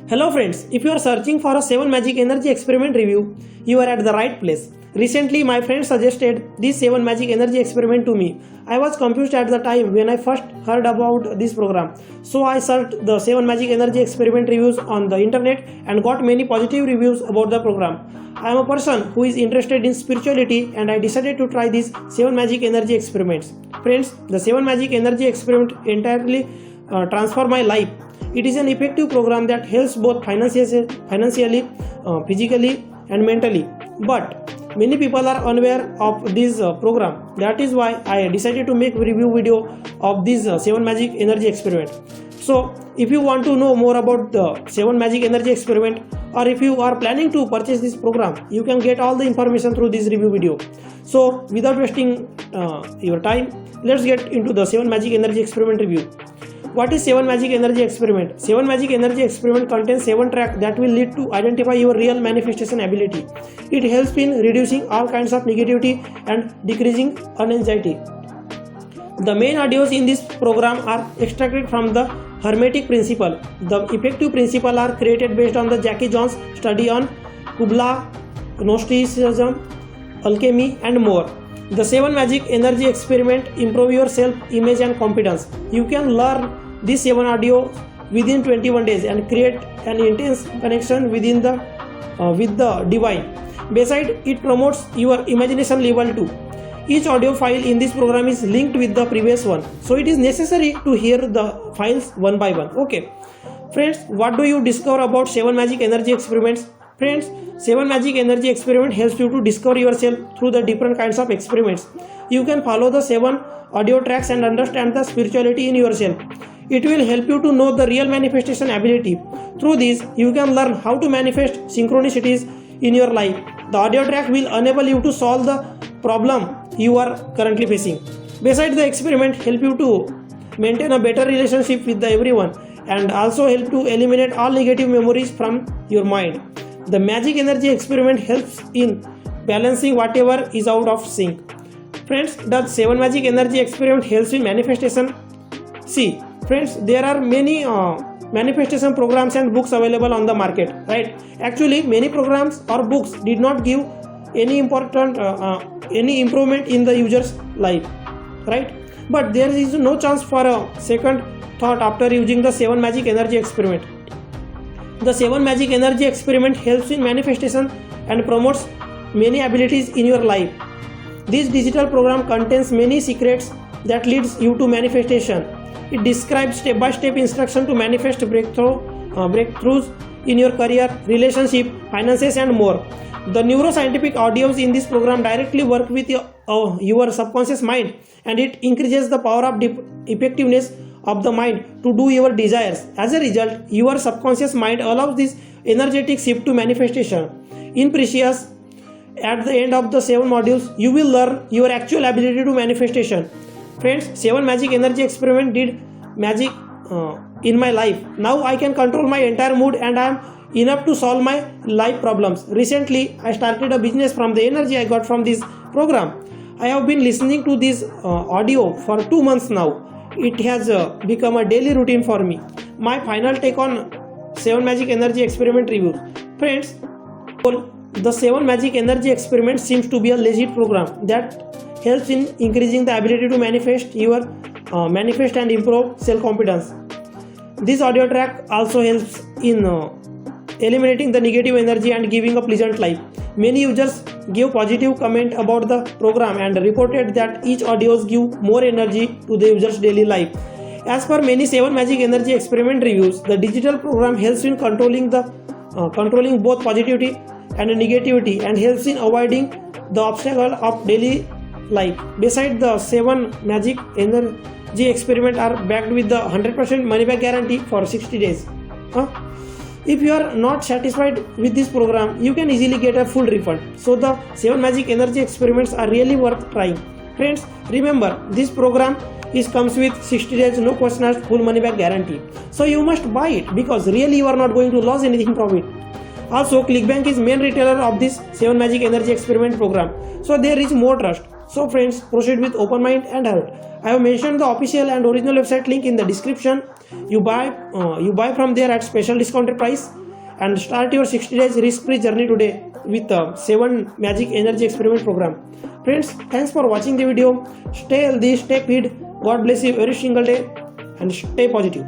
Hello friends, if you are searching for a 7 Magic Energy Experiment review, you are at the right place. Recently, my friend suggested this 7 Magic Energy Experiment to me. I was confused at the time when I first heard about this program. So I searched the 7 Magic Energy Experiment reviews on the internet and got many positive reviews about the program. I am a person who is interested in spirituality and I decided to try these 7 Magic Energy Experiments. Friends, the 7 Magic Energy Experiment entirely transformed my life. It is an effective program that helps both financially, physically and mentally. But many people are unaware of this program. That is why I decided to make a review video of this 7 Magic Energy Experiment. So if you want to know more about the 7 Magic Energy Experiment, or if you are planning to purchase this program, you can get all the information through this review video. So without wasting your time, let's get into the 7 Magic Energy Experiment review. What is 7 Magic Energy Experiment? 7 Magic Energy Experiment contains 7 tracks that will lead to identify your real manifestation ability. It helps in reducing all kinds of negativity and decreasing anxiety. The main audios in this program are extracted from the Hermetic Principle. The effective principles are created based on the Jackie Jones study on Kubla, Gnosticism, alchemy and more. The 7 Magic Energy Experiment improve your self-image and confidence. You can learn these 7 audio within 21 days and create an intense connection with the divine. Besides, it promotes your imagination level too. Each audio file in this program is linked with the previous one, so it is necessary to hear the files one by one. Okay, friends, what do you discover about 7 Magic Energy Experiments? Friends, 7 Magic Energy Experiment helps you to discover yourself through the different kinds of experiments. You can follow the 7 audio tracks and understand the spirituality in yourself. It will help you to know the real manifestation ability. Through this, you can learn how to manifest synchronicities in your life. The audio track will enable you to solve the problem you are currently facing. Besides, the experiment help you to maintain a better relationship with everyone and also help to eliminate all negative memories from your mind. The Magic Energy Experiment helps in balancing whatever is out of sync. Friends, the 7 Magic Energy Experiment helps in manifestation. See, friends, there are many manifestation programs and books available on the market, right? Actually, many programs or books did not give any improvement in the user's life, right? But there is no chance for a second thought after using the 7 Magic Energy Experiment. The 7 Magic Energy Experiment helps in manifestation and promotes many abilities in your life. This digital program contains many secrets that leads you to manifestation. It describes step-by-step instruction to manifest breakthroughs in your career, relationship, finances and more. The neuroscientific audios in this program directly work with your subconscious mind, and it increases the power of effectiveness of the mind to do your desires. As a result, your subconscious mind allows this energetic shift to manifestation. In Precious, at the end of the 7 modules, you will learn your actual ability to manifestation. Friends, 7 Magic Energy Experiment did magic in my life. Now I can control my entire mood and I am enough to solve my life problems. Recently, I started a business from the energy I got from this program. I have been listening to this audio for 2 months now. It has become a daily routine for me. My final take on 7 Magic Energy Experiment review. Friends, the 7 Magic Energy Experiment seems to be a legit program that helps in increasing the ability to manifest and improve self-confidence. This audio track also helps in eliminating the negative energy and giving a pleasant life. Many users gave positive comment about the program and reported that each audios give more energy to the user's daily life. As per many 7 Magic Energy Experiment reviews, the digital program helps in controlling both positivity and negativity and helps in avoiding the obstacle of daily life. Besides, the 7 Magic Energy Experiment are backed with the 100% money back guarantee for 60 days. If you are not satisfied with this program, you can easily get a full refund. So the 7 Magic Energy Experiments are really worth trying. Friends, remember, this program comes with 60 days no question asked full money back guarantee. So you must buy it because really you are not going to lose anything from it. Also, ClickBank is main retailer of this 7 Magic Energy Experiment program. So there is more trust. So friends, proceed with open mind and heart. I have mentioned the official and original website link in the description. You buy from there at special discounted price and start your 60 days risk-free journey today with the 7 Magic Energy Experiment program. Friends, thanks for watching the video. Stay healthy, stay fit. God bless you every single day and stay positive.